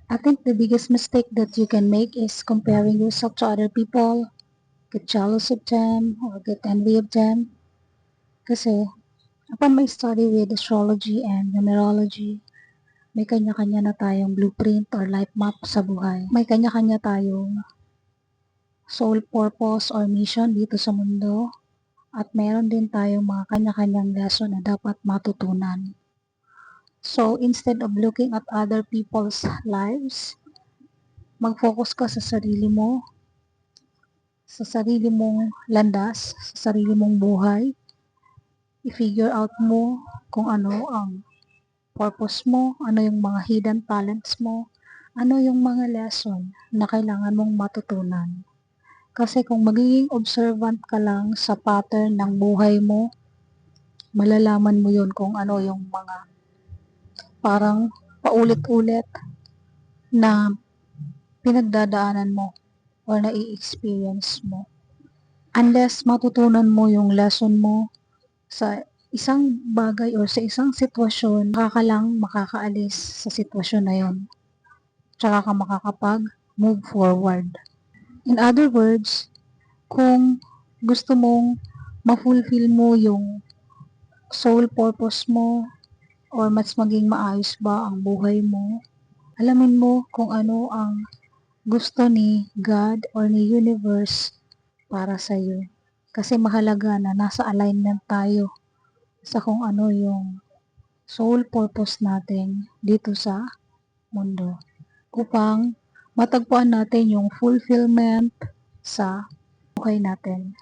I think the biggest mistake that you can make is comparing yourself to other people, get jealous of them, or get envy of them. Kasi, upon my study with astrology and numerology, may kanya-kanya na tayong blueprint or life map sa buhay. May kanya-kanya tayong soul purpose or mission dito sa mundo. At meron din tayong mga kanya-kanyang lesson na dapat matutunan. So, instead of looking at other people's lives, mag-focus ka sa sarili mo, sa sarili mong landas, sa sarili mong buhay. I-figure out mo kung ano ang purpose mo, ano yung mga hidden talents mo, ano yung mga lesson na kailangan mong matutunan. Kasi kung magiging observant ka lang sa pattern ng buhay mo, malalaman mo yun kung ano yung mga parang paulit-ulit na pinagdadaanan mo or nai-experience mo. Unless matutunan mo yung lesson mo sa isang bagay or sa isang sitwasyon, ka lang makakaalis sa sitwasyon na yon. Tsaka ka makakapag-move forward. In other words, kung gusto mong ma-fulfill mo yung soul purpose mo or mas maging maayos ba ang buhay mo, alamin mo kung ano ang gusto ni God or ni universe para sa iyo. Kasi mahalaga na nasa alignment tayo sa kung ano yung soul purpose natin dito sa mundo upang matagpuan natin yung fulfillment sa buhay natin.